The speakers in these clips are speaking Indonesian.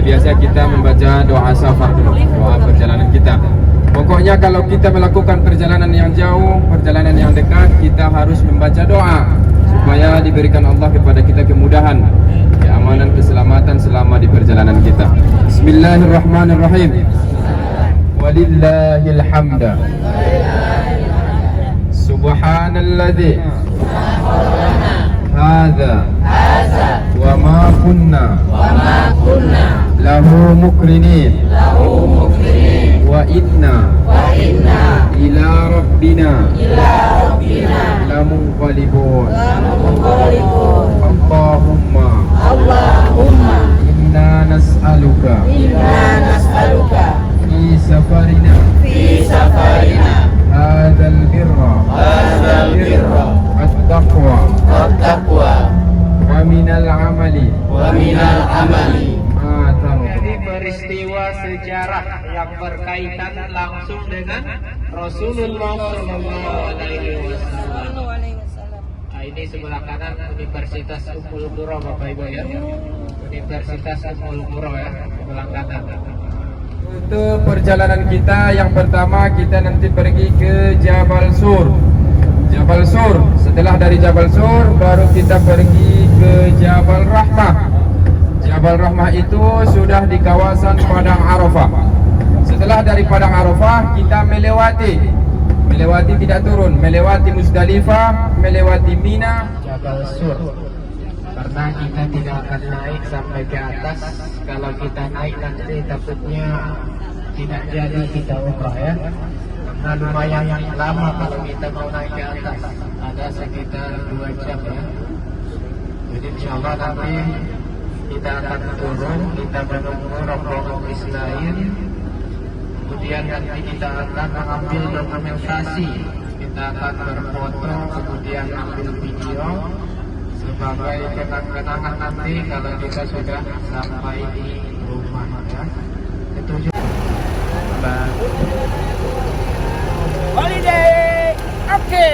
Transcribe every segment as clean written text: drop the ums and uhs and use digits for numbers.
biasa kita membaca doa safar dulu, doa perjalanan kita. Pokoknya kalau kita melakukan perjalanan yang jauh, perjalanan yang dekat, kita harus membaca doa supaya diberikan Allah kepada kita kemudahan, keamanan, keselamatan selama di perjalanan kita. Bismillahirrahmanirrahim. Walillahil hamda. Subhanalladzi hadza wa ma kunna lahu mukrinin wa inna ila rabbina lamunqalibun. Allahumma inna nas'aluka fi safarina hadzal birra at-taqwa wa minal amali ma tarda. Jadi peristiwa sejarah yang berkaitan langsung dengan Rasulullah Sallallahu Alaihi Wasallam. Nah, ini sebelah kanan Universitas Ummul Qura, Bapak Ibu ya. Universitas Ummul Qura ya, sebelah kanan. Untuk perjalanan kita yang pertama, kita nanti pergi ke Jabal Sur. Jabal Sur. Setelah dari Jabal Sur baru kita pergi ke Jabal Rahmah. Jabal Rahmah itu sudah di kawasan Padang Arafah. Setelah dari Padang Arafah kita melewati tidak turun, melewati Musdalifah, melewati Mina, Jabal Sur. Karena kita tidak akan naik sampai ke atas. Kalau kita naik nanti takutnya tidak jadi kita umrah ya. Karena lumayan lama kalau kita mau naik ke atas. Ada sekitar 2 jam ya. Jadi insyaallah nanti kita akan turun, kita menunggu rombongan Ismail. Kemudian nanti kita akan mengambil dokumentasi. Kita akan berfoto, kemudian ambil video sebagai kenang-kenangan nanti kalau kita sudah sampai di rumah ya. Itu Holiday, oke.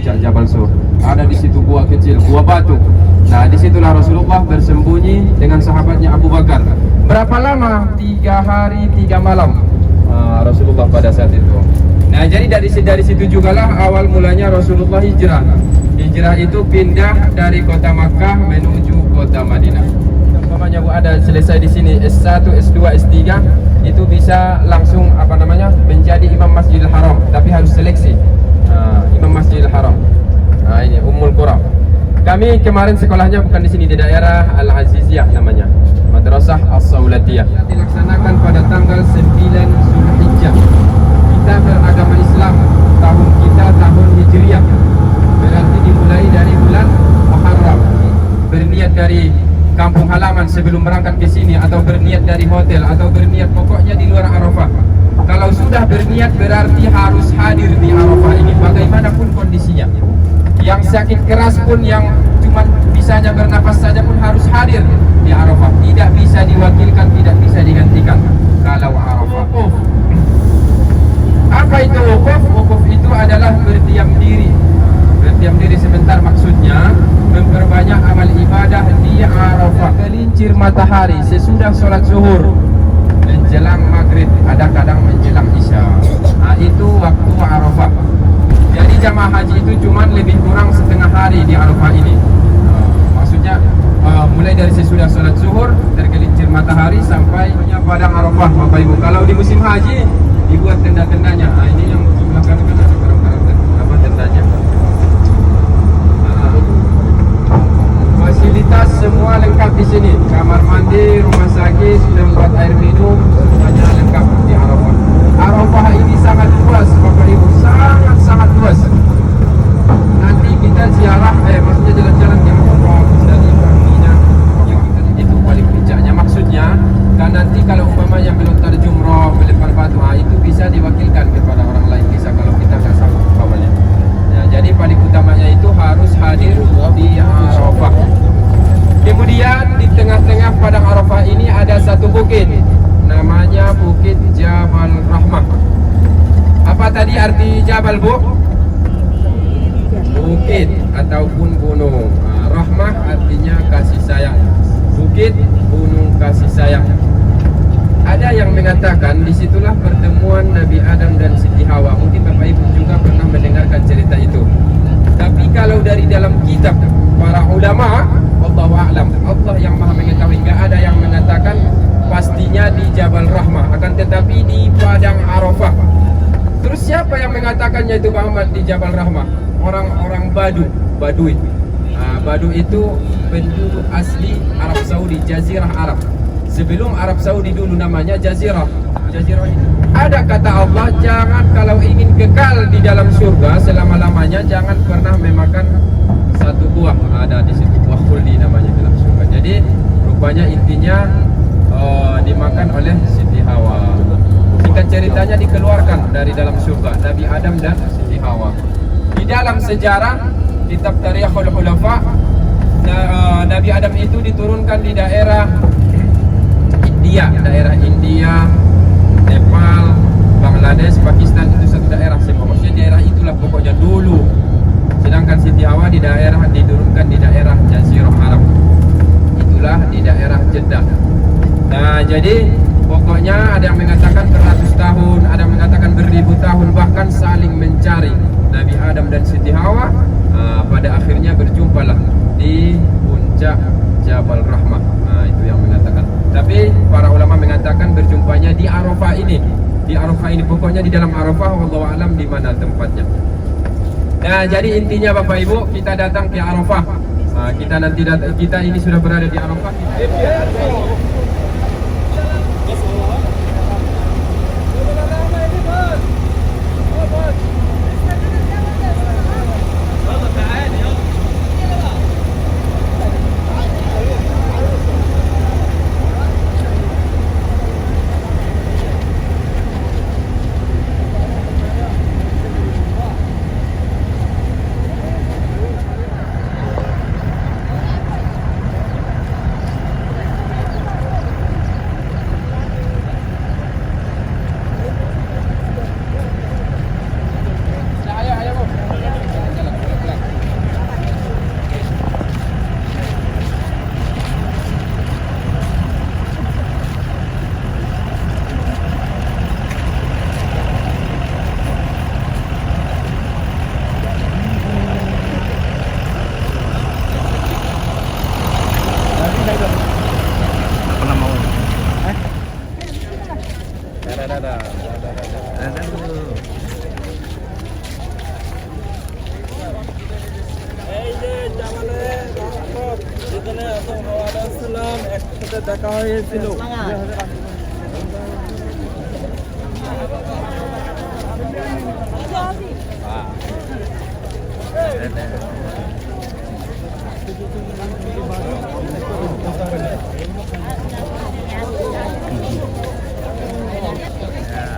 puncak Jabal Sur. Ada di situ gua kecil, gua batu. Nah, disitulah Rasulullah bersembunyi dengan sahabatnya Abu Bakar. Berapa lama? 3 hari 3 malam Rasulullah pada saat itu. Nah, jadi dari situ jugalah awal mulanya Rasulullah hijrah. Hijrah itu pindah dari kota Makkah menuju kota Madinah. Umpamanya ada selesai di sini S1, S2, S3, itu bisa langsung menjadi imam Masjidil Haram, tapi harus seleksi imam Masjidil Haram. Ini Ummul Qura. Kami kemarin sekolahnya bukan di sini, di daerah Al-Aziziyah namanya, Madrasah As-Saulatiyah. Dilaksanakan pada tanggal 9 Zulhijjah. Kita beragama Islam, tahun kita tahun Hijriah, berarti dimulai dari bulan Muharram. Berniat dari kampung halaman sebelum berangkat ke sini, atau berniat dari hotel, atau berniat pokoknya di luar Arafah. Kalau sudah berniat berarti harus hadir di Arafah ini bagaimanapun kondisinya. Yang sakit keras pun, yang cuma bisanya bernafas saja pun harus hadir di Arafah. Tidak bisa diwakilkan, tidak bisa digantikan kalau Arafah. Apa itu wukuf? Wukuf itu adalah berdiam diri. Berdiam diri sebentar, maksudnya memperbanyak amal ibadah di Arafah. Gelincir matahari sesudah sholat zuhur menjelang maghrib, ada kadang menjelang isya. Itu waktu Arafah. Jadi jamaah haji itu cuma lebih kurang setengah hari di Arafah ini. Maksudnya mulai dari sesudah sholat zuhur tergelincir matahari sampai padang Arafah, Bapak Ibu. Kalau di musim haji dibuat tenda-tendanya. Ini yang sebelah kanan kan ada barang-barang tendanya. Fasilitas semua lengkap di sini. Kamar mandi, rumah sakit, tempat air minum, semuanya lengkap di Arafah. Arafah ini sangat luas, Bapak Ibu, sangat luas. Nanti kita ziarah, maksudnya jalan-jalan yang dari Mina, yang itu paling puncaknya. Maksudnya, kan nanti kalau umpamanya melontar jumroh, melempar batu, itu bisa diwakilkan kepada orang lain, bisa kalau kita nggak sanggup umpamanya. Ya, jadi paling utamanya itu harus hadir di Arafah. Kemudian di tengah-tengah padang Arafah ini ada satu bukit, namanya Bukit Jabal Rahmah. Apa tadi arti Jabal, Bu? Bukit ataupun gunung. Rahmah artinya kasih sayang. Bukit, gunung kasih sayang. Ada yang mengatakan disitulah pertemuan Nabi Adam dan Siti Hawa. Mungkin Bapak Ibu juga pernah mendengarkan cerita itu. Tapi kalau dari dalam kitab para ulama, Allahu a'lam, Allah yang maha mengetahui, nggak ada yang mengatakan pastinya di Jabal Rahmah, akan tetapi di padang Arafah. Terus siapa yang mengatakannya itu Muhammad di Jabal Rahmah? Orang-orang Badui. Badu itu penduduk asli Arab Saudi, Jazirah Arab. Sebelum Arab Saudi dulu namanya Jazirah. Jazirah itu ada kata Allah, jangan kalau ingin kekal di dalam surga selama-lamanya, jangan pernah memakan satu buah. Ada di situ buah khuldi namanya dalam surga. Jadi rupanya intinya dimakan oleh Siti Hawa. Singkat ceritanya dikeluarkan dari dalam surga Nabi Adam dan Siti Hawa. Di dalam sejarah kitab Tarikhul Khulafa, Nabi Adam itu diturunkan di daerah India, Nepal, Bangladesh, Pakistan, itu satu daerah semua. Maksudnya daerah itulah pokoknya dulu. Sedangkan Siti Hawa diturunkan di daerah Jazirah Arab. Itulah di daerah Jeddah. Nah, jadi pokoknya ada yang mengatakan beratus tahun, ada yang mengatakan beribu tahun, bahkan saling mencari Nabi Adam dan Siti Hawa. Pada akhirnya berjumpalah di puncak Jabal Rahmah. Itu yang mengatakan. Tapi para ulama mengatakan berjumpanya di Arafah ini. Di Arafah ini, pokoknya di dalam Arafah, wallahu alam di mana tempatnya. Nah, jadi intinya Bapak Ibu, kita datang ke Arafah. Kita ini sudah berada di Arafah.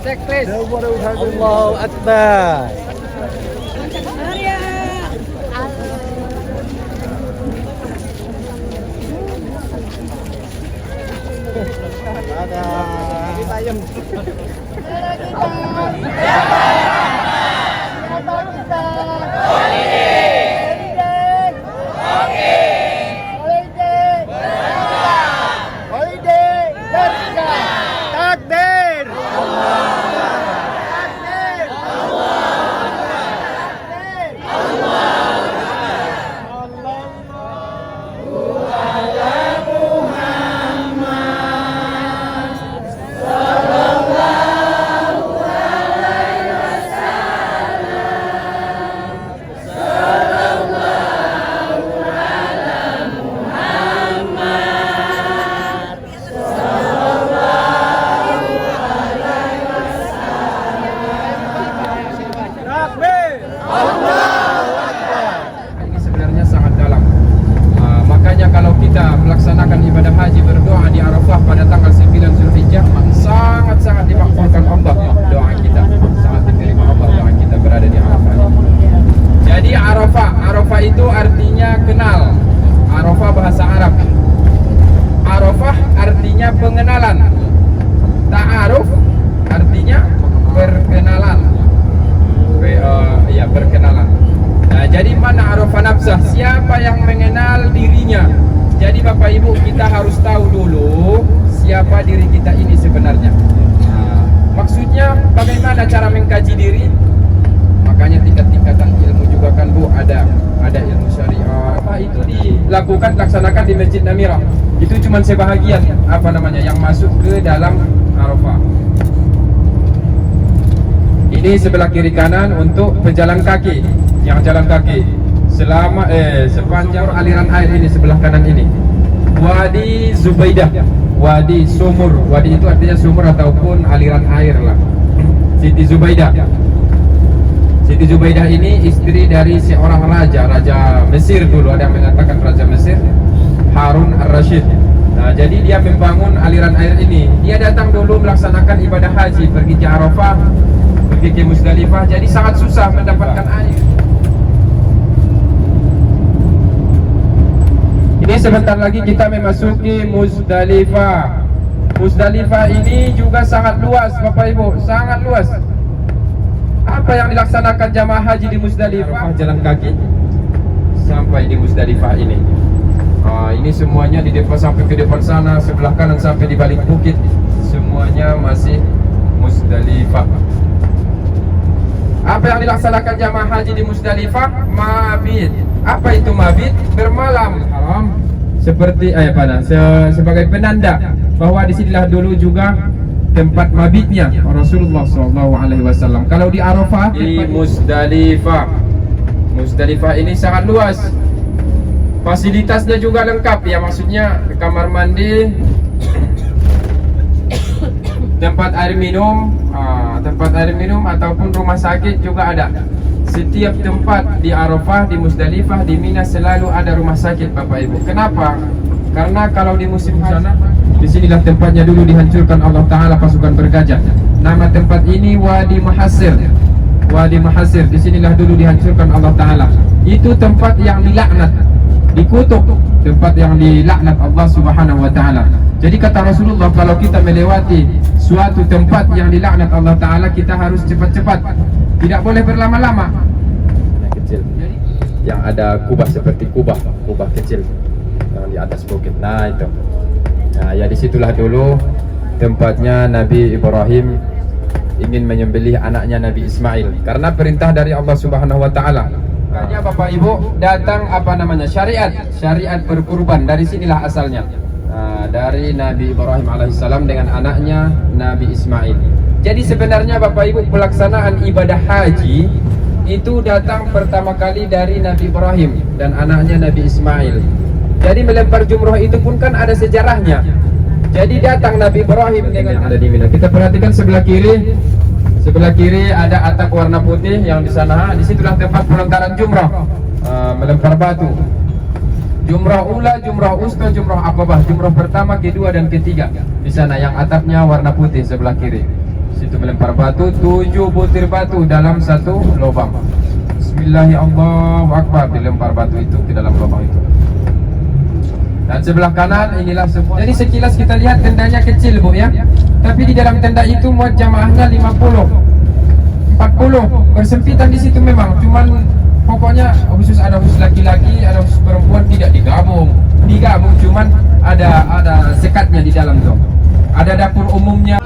Cek please. Allahu Akbar. Ini sebenarnya sangat dalam. Makanya kalau kita melaksanakan ibadah haji berdoa di Arafah pada tanggal 9 Zulhijjah, sangat-sangat dimakbulkan Allah doa kita. Sangat diterima Allah doa kita berada di Arafah. Jadi Arafah itu artinya kenal. Arafah bahasa Arab. Arafah artinya pengenalan. Ta'aruf artinya perkenalan. Perkenalan. Nah, jadi mana Arafah nafsah? Siapa yang mengenal dirinya? Jadi Bapak Ibu, kita harus tahu dulu siapa diri kita ini sebenarnya. Nah, maksudnya bagaimana cara mengkaji diri? Makanya tingkat-tingkatan ilmu juga kan Bu, ada ilmu syariah. Apa itu dilakukan laksanakan di Masjid Namirah. Itu cuma sebahagian yang masuk ke dalam Arafah. Ini sebelah kiri kanan untuk pejalan kaki, yang jalan kaki selama sepanjang aliran air ini sebelah kanan ini. Wadi Zubaidah, Wadi Sumur. Wadi itu artinya sumur ataupun aliran air lah. Siti Zubaidah. Siti Zubaidah ini istri dari seorang raja Mesir dulu, ada yang mengatakan raja Mesir, Harun Ar-Rasyid. Nah, jadi dia membangun aliran air ini. Dia datang dulu melaksanakan ibadah haji, pergi ke Arafah, pergi ke Musdalifah, jadi sangat susah mendapatkan air. Ini sebentar lagi kita memasuki Musdalifah. Musdalifah ini juga sangat luas Bapak Ibu, sangat luas. Apa yang dilaksanakan jamaah haji di Musdalifah? Jalan kaki sampai di Musdalifah ini. Ini semuanya di depan sampai ke depan sana, sebelah kanan sampai di balik bukit, semuanya masih Musdalifah. Apa yang dilaksanakan jamaah haji di Musdalifah? Mabit. Apa itu mabit? Bermalam haram. Seperti sebagai penanda bahwa disinilah dulu juga tempat mabitnya Rasulullah SAW. Kalau di Arafah, di Musdalifah. Musdalifah ini sangat luas. Fasilitasnya juga lengkap ya, maksudnya kamar mandi, tempat air minum ataupun rumah sakit juga ada. Setiap tempat di Arafah, di Musdalifah, di Mina selalu ada rumah sakit Bapak Ibu. Kenapa? Karena kalau di musim sana, disinilah tempatnya dulu dihancurkan Allah Ta'ala pasukan bergajah. Nama tempat ini Wadi Muhassir. Wadi Muhassir, disinilah dulu dihancurkan Allah Ta'ala. Itu tempat yang dilaknat, dikutuk, tempat yang dilaknat Allah Subhanahu wa Ta'ala. Jadi kata Rasulullah, kalau kita melewati suatu tempat yang dilaknat Allah Ta'ala, kita harus cepat-cepat, tidak boleh berlama-lama. Yang kecil, yang ada kubah seperti kubah kecil yang di atas bukit. Nah itu. Nah ya, disitulah dulu tempatnya Nabi Ibrahim ingin menyembelih anaknya Nabi Ismail karena perintah dari Allah Subhanahu wa Ta'ala. Makanya Bapak Ibu datang syariat berkurban, dari sinilah asalnya. Dari Nabi Ibrahim alaihissalam dengan anaknya Nabi Ismail. Jadi sebenarnya Bapak Ibu, pelaksanaan ibadah haji itu datang pertama kali dari Nabi Ibrahim dan anaknya Nabi Ismail. Jadi melempar jumroh itu pun kan ada sejarahnya. Jadi datang Nabi Ibrahim dengan ada di Mina. Kita perhatikan sebelah kiri. Sebelah kiri ada atap warna putih yang di sana. Disitulah tempat pelontaran jumroh, melempar batu. Jumroh ula, jumroh usta, jumroh aqabah. Jumroh pertama, kedua dan ketiga. Di sana yang atapnya warna putih sebelah kiri. Situ melempar batu, 7 butir batu dalam satu lubang. Bismillahirrahmanirrahim. Dilempar batu itu ke dalam lubang itu. Dan sebelah kanan inilah semua. Jadi sekilas kita lihat tendanya kecil Bu ya. Tapi di dalam tenda itu muat jamaahnya 50, 40. Bersempitan di situ memang. Cuman pokoknya khusus ada khusus laki-laki, ada khusus perempuan tidak digabung. Digabung cuman ada sekatnya di dalam tuh. Ada dapur umumnya.